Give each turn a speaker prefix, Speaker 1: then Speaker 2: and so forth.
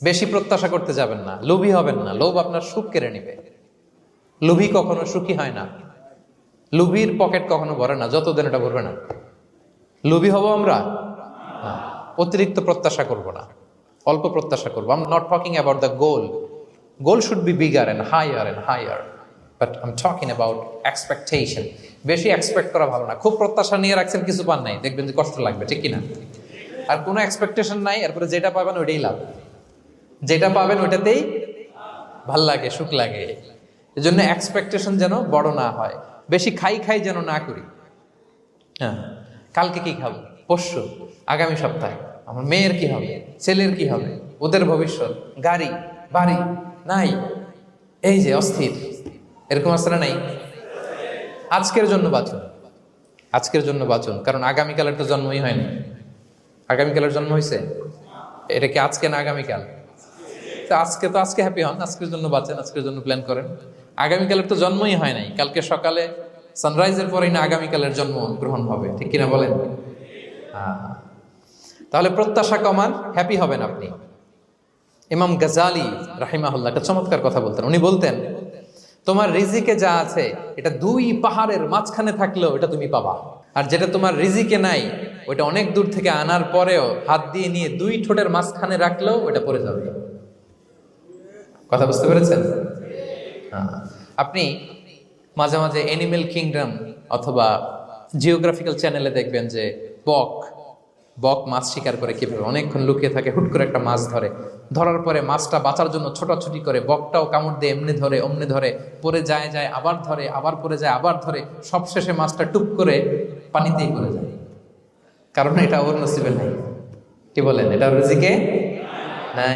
Speaker 1: বেশি প্রত্যাশা করতে যাবেন না, লোভী হবেন না। লোভ আপনার সুখ কেড়ে নিবে। লোভী কখনো সুখী হয় না। লোভীর পকেট কখনো ভরে না, যতদিন এটা ভরবে না। লোভী হব আমরা না। অতিরিক্ত প্রত্যাশা করব না, অল্প প্রত্যাশা করবো। I am not talking about the goal. Goal should be bigger and higher, but I am talking about expectation. বেশি এক্সপেক্ট করা ভালো না। খুব প্রত্যাশা নিয়ে রাখছেন, কিছু পান নাই, দেখবেন যে কষ্ট লাগবে, ঠিক কিনা? আর কোনো এক্সপেকটেশন নাই, এরপরে যেটা পাবেন ওইটাই লাভ। যেটা পাবেন ওইটাতেই ভাল লাগে, সুখ লাগে। এই জন্য এক্সপেকটেশন যেন বড় না হয়। বেশি খাই যেন না করি। হ্যাঁ, কালকে কি খাবো, পরশু, আগামী সপ্তাহে আমার মেয়ের কি হবে, ছেলের কি হবে, ওদের ভবিষ্যৎ, গাড়ি বাড়ি নাই, এই যে অস্থির, এরকম আসলে নাই। আজকের জন্য বাঁচুন, আজকের জন্য বাঁচুন, কারণ আগামীকালের তো জন্মই হয়নি। আগামীকালের জন্ম হয়েছে, এটা কি আজকে না আগামীকাল? আজকে হ্যাপি হন, আজকের জন্য বাঁচেন, আজকের জন্য প্ল্যান করেন। আগামীকালের তো জন্মই হয় নাই। কালকে সকালে সানরাইজের পরেই না আগামীকালের জন্ম গ্রহণ হবে, ঠিক কিনা বলেন? তাহলে প্রত্যাশা কমান, হ্যাপি হবেন আপনি। ইমাম গাজালি রাহিমাহুল্লাহ একটা চমৎকার কথা বলতেন। উনি বলতেন, তোমার রিজিকে যা আছে এটা 2 পাহাড়ের মাঝখানে থাকলেও এটা তুমি পাবা। আর যেটা তোমার রিজিকে নাই, ওইটা অনেক দূর থেকে আনার পরেও হাত দিয়ে নিয়ে 2 ঠোঁটের মাঝখানে রাখলেও ওইটা পড়ে যাবে। কথা বুঝতে পেরেছেন? আপনি মাঝে মাঝে অ্যানিমেল কিংডম অথবা জিওগ্রাফিক্যাল চ্যানেলে দেখবেন যে বক মাছ শিকার করে কিভাবে অনেকক্ষণ লুকিয়ে থাকে, হুট করে একটা মাছ ধরে, ধরার পরে মাছটা বাঁচার জন্য ছোটাছুটি করে, বকটাও কামড় দিয়ে এমনি ধরে অমনি ধরে, পরে যায় আবার ধরে, আবার পরে যায় আবার ধরে, সবশেষে মাছটা টুপ করে পানিতেই পড়ে যায়। কারণ এটা ওর নসিবে নাই। কি বলেন? এটা রিজিকে নাই।